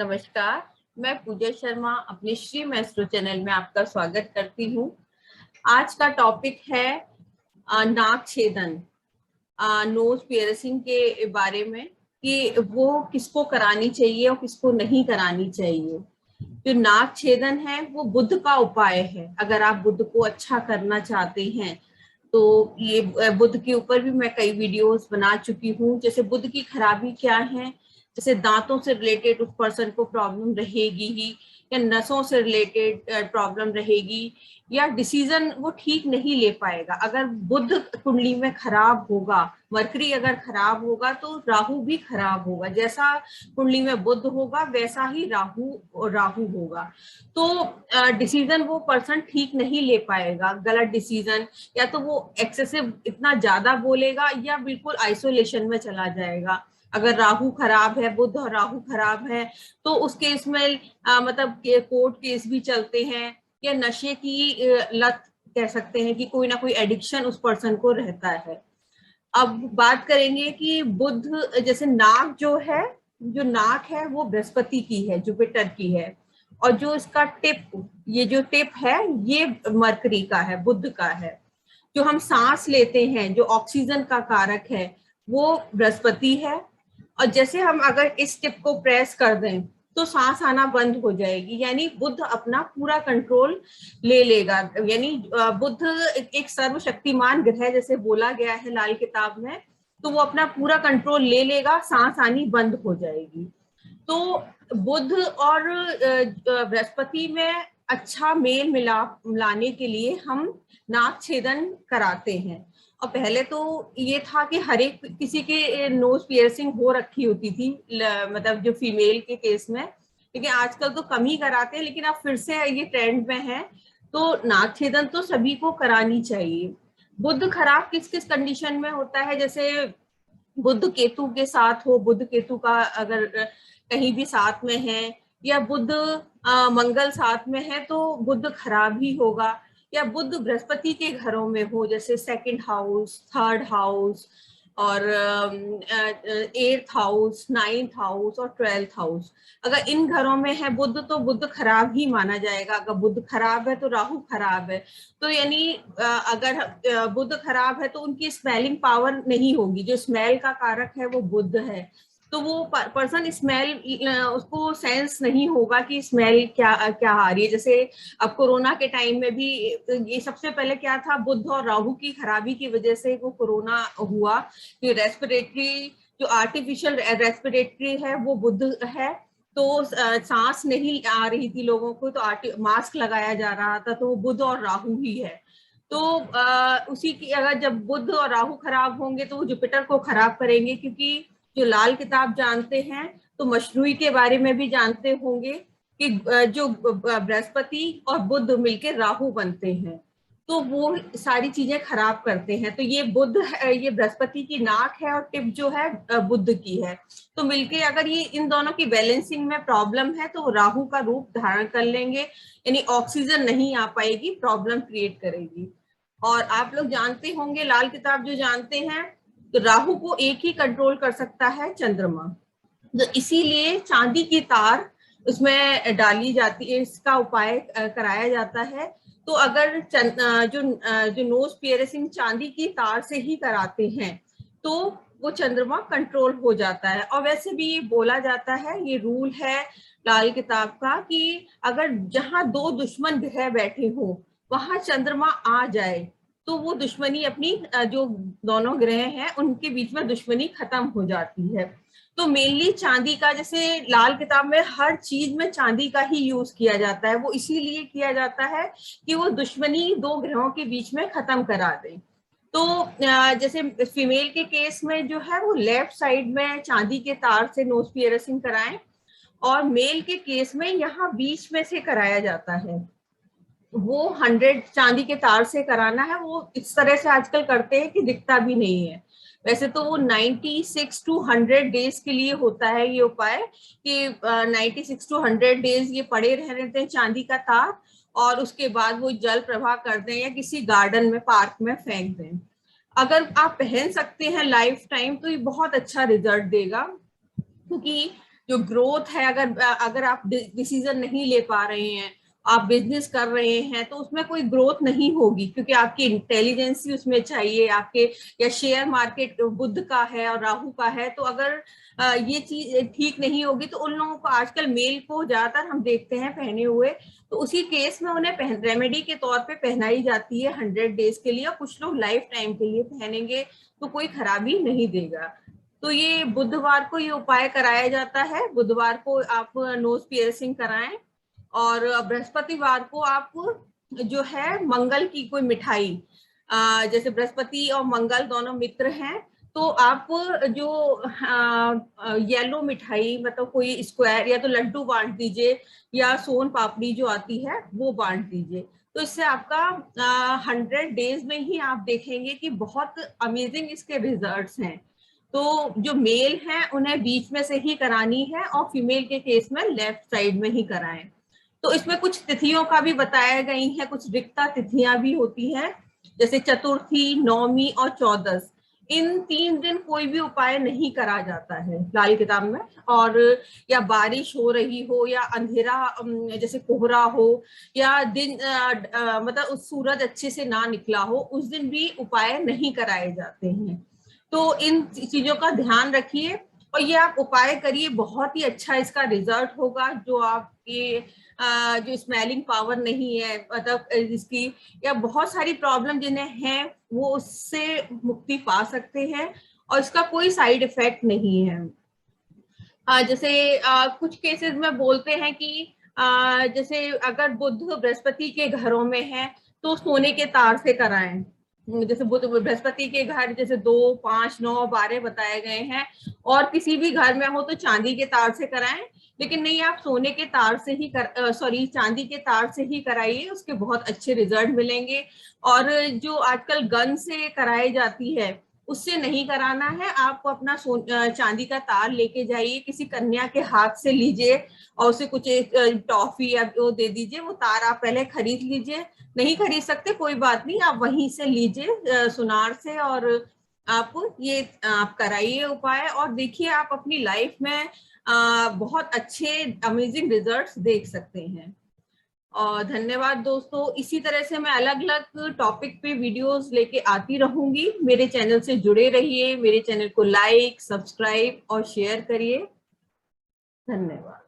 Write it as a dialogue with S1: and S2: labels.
S1: नमस्कार, मैं पूजा शर्मा अपने श्री मैस्ट्रो चैनल में आपका स्वागत करती हूँ। आज का टॉपिक है नाक छेदन, नोज पियर्सिंग के बारे में कि वो किसको करानी चाहिए और किसको नहीं करानी चाहिए। जो नाक छेदन है वो बुद्ध का उपाय है। अगर आप बुद्ध को अच्छा करना चाहते हैं तो ये बुद्ध के ऊपर भी मैं कई वीडियोस बना चुकी हूँ। जैसे बुद्ध की खराबी क्या है, जैसे दांतों से रिलेटेड उस पर्सन को प्रॉब्लम रहेगी ही, या नसों से रिलेटेड प्रॉब्लम रहेगी, या डिसीजन वो ठीक नहीं ले पाएगा। अगर बुध कुंडली में खराब होगा, मरकरी अगर खराब होगा तो राहु भी खराब होगा। जैसा कुंडली में बुध होगा वैसा ही राहु होगा। तो डिसीजन वो पर्सन ठीक नहीं ले पाएगा, गलत डिसीजन, या तो वो एक्सेसिव इतना ज्यादा बोलेगा या बिल्कुल आइसोलेशन में चला जाएगा। अगर राहु खराब है, बुध और राहु खराब है, तो उस केस में मतलब कोर्ट केस भी चलते हैं, या नशे की लत कह सकते हैं कि कोई ना कोई एडिक्शन उस पर्सन को रहता है। अब बात करेंगे कि बुध, जैसे नाक जो नाक है वो बृहस्पति की है, जुपिटर की है, और जो इसका टिप, ये जो टिप है ये मरकरी का है, बुध का है। जो हम सांस लेते हैं, जो ऑक्सीजन का कारक है, वो बृहस्पति है। और जैसे हम अगर इस टिप को प्रेस कर दें तो सांस आना बंद हो जाएगी, यानी बुध अपना पूरा कंट्रोल ले लेगा। यानी बुध एक सर्वशक्तिमान ग्रह जैसे बोला गया है लाल किताब में, तो वो अपना पूरा कंट्रोल ले लेगा, सांस आनी बंद हो जाएगी। तो बुध और बृहस्पति में अच्छा मेल मिलाप लाने के लिए हम नाक छेदन कराते हैं। और पहले तो ये था कि हर एक किसी के नोज पियर्सिंग हो रखी होती थी, मतलब जो फीमेल के केस में, लेकिन आजकल तो कम ही कराते हैं, लेकिन अब फिर से ये ट्रेंड में है। तो नाक छेदन तो सभी को करानी चाहिए। बुध खराब किस किस कंडीशन में होता है, जैसे बुध केतु के साथ हो, बुध केतु का अगर कहीं भी साथ में है, या बुध मंगल साथ में है तो बुध खराब ही होगा। या बुध बृहस्पति के घरों में हो, जैसे सेकंड हाउस, थर्ड हाउस, और 8th हाउस, 9th हाउस और 12th हाउस, अगर इन घरों में है बुध तो बुध खराब ही माना जाएगा। अगर बुध खराब है तो राहु खराब है। तो यानी अगर बुध खराब है तो उनकी स्मेलिंग पावर नहीं होगी। जो स्मेल का कारक है वो बुध है, तो वो पर्सन स्मेल, उसको सेंस नहीं होगा कि स्मेल क्या क्या आ रही है। जैसे अब कोरोना के टाइम में भी ये सबसे पहले क्या था, बुध और राहु की खराबी की वजह से वो कोरोना हुआ। कि रेस्पिरेटरी, जो आर्टिफिशियल रेस्पिरेटरी है वो बुध है, तो सांस नहीं आ रही थी लोगों को, तो मास्क लगाया जा रहा था, तो वो बुध और राहु ही है। तो उसी की अगर जब बुध और राहु खराब होंगे तो वो जुपिटर को खराब करेंगे, क्योंकि जो लाल किताब जानते हैं तो मशरूई के बारे में भी जानते होंगे कि जो बृहस्पति और बुध मिलकर राहु बनते हैं, तो वो सारी चीजें खराब करते हैं। तो ये बुध, ये बृहस्पति की नाक है और टिप जो है बुध की है। तो मिलके अगर ये इन दोनों की बैलेंसिंग में प्रॉब्लम है तो राहु का रूप धारण कर लेंगे, यानी ऑक्सीजन नहीं आ पाएगी, प्रॉब्लम क्रिएट करेगी। और आप लोग जानते होंगे, लाल किताब जो जानते हैं, तो राहु को एक ही कंट्रोल कर सकता है, चंद्रमा। तो इसीलिए चांदी की तार उसमें डाली जाती है, इसका उपाय कराया जाता है। तो अगर जो नोज पियर्सिंग चांदी की तार से ही कराते हैं तो वो चंद्रमा कंट्रोल हो जाता है। और वैसे भी ये बोला जाता है, ये रूल है लाल किताब का, कि अगर जहां दो दुश्मन ग्रह बैठे हो वहां चंद्रमा आ जाए तो वो दुश्मनी अपनी, जो दोनों ग्रह हैं उनके बीच में दुश्मनी खत्म हो जाती है। तो मेनली चांदी का, जैसे लाल किताब में हर चीज में चांदी का ही यूज किया जाता है, वो इसीलिए किया जाता है कि वो दुश्मनी दो ग्रहों के बीच में खत्म करा दे। तो जैसे फीमेल के केस में जो है वो लेफ्ट साइड में चांदी के तार से नोज पियर्सिंग कराएं, और मेल के केस में यहाँ बीच में से कराया जाता है। वो 100 चांदी के तार से कराना है, वो इस तरह से आजकल करते हैं कि दिखता भी नहीं है। वैसे तो वो 96 to 100 डेज के लिए होता है ये उपाय, कि 96 to 100 डेज ये पड़े रहते हैं चांदी का तार, और उसके बाद वो जल प्रवाह कर दें या किसी गार्डन में, पार्क में फेंक दें। अगर आप पहन सकते हैं लाइफ टाइम तो ये बहुत अच्छा रिजल्ट देगा, क्योंकि जो ग्रोथ है, अगर आप डिसीजन नहीं ले पा रहे हैं, आप बिजनेस कर रहे हैं, तो उसमें कोई ग्रोथ नहीं होगी, क्योंकि आपकी इंटेलिजेंस ही उसमें चाहिए आपके। या शेयर मार्केट बुध का है और राहु का है, तो अगर ये चीज ठीक नहीं होगी तो उन लोगों को, आजकल मेल को ज्यादातर हम देखते हैं पहने हुए, तो उसी केस में उन्हें रेमेडी के तौर पे पहनाई जाती है 100 डेज के लिए। कुछ लोग लाइफ टाइम के लिए पहनेंगे तो कोई खराबी नहीं देगा। तो ये बुधवार को ये उपाय कराया जाता है। बुधवार को आप नोज पियर्सिंग कराएं, और बृहस्पतिवार को आप जो है मंगल की कोई मिठाई, जैसे बृहस्पति और मंगल दोनों मित्र हैं, तो आप जो येलो मिठाई, मतलब कोई स्क्वायर या तो लड्डू बांट दीजिए, या सोन पापड़ी जो आती है वो बांट दीजिए। तो इससे आपका 100 डेज में ही आप देखेंगे कि बहुत अमेजिंग इसके रिजल्ट्स हैं। तो जो मेल हैं उन्हें बीच में से ही करानी है, और फीमेल के केस में लेफ्ट साइड में ही कराएं। तो इसमें कुछ तिथियों का भी बताया गई है, कुछ रिक्ता तिथियां भी होती हैं, जैसे चतुर्थी, नौमी और चौदस। इन 3 दिन कोई भी उपाय नहीं करा जाता है लाल किताब में। और या बारिश हो रही हो, या अंधेरा, जैसे कोहरा हो, या दिन मतलब सूरज अच्छे से ना निकला हो, उस दिन भी उपाय नहीं कराए जाते हैं। तो इन चीजों का ध्यान रखिए, और ये आप उपाय करिए, बहुत ही अच्छा इसका रिजल्ट होगा। जो आपके जो स्मेलिंग पावर नहीं है, मतलब इसकी, या बहुत सारी प्रॉब्लम जिन्हें हैं, वो उससे मुक्ति पा सकते हैं, और इसका कोई साइड इफेक्ट नहीं है। जैसे कुछ केसेस में बोलते हैं कि जैसे अगर बुध बृहस्पति के घरों में है तो सोने के तार से कराएं। जैसे बुध बृहस्पति के घर जैसे 2, 5, 9, 12 बताए गए हैं, और किसी भी घर में हो तो चांदी के तार से कराएं। लेकिन नहीं, आप सोने के तार से ही चांदी के तार से ही कराइए, उसके बहुत अच्छे रिजल्ट मिलेंगे। और जो आजकल गन से कराई जाती है, उससे नहीं कराना है। आप अपना चांदी का तार लेके जाइए, किसी कन्या के हाथ से लीजिए, और उसे कुछ टॉफी या वो दे दीजिए। वो तार आप पहले खरीद लीजिए, नहीं खरीद सकते कोई बात नहीं, आप वहीं से लीजिए सुनार से, और आप ये आप कराइए उपाय, और देखिए आप अपनी लाइफ में बहुत अच्छे अमेजिंग रिजल्ट्स देख सकते हैं। और धन्यवाद दोस्तों। इसी तरह से मैं अलग अलग टॉपिक पे वीडियोस लेके आती रहूंगी। मेरे चैनल से जुड़े रहिए, मेरे चैनल को लाइक, सब्सक्राइब और शेयर करिए। धन्यवाद।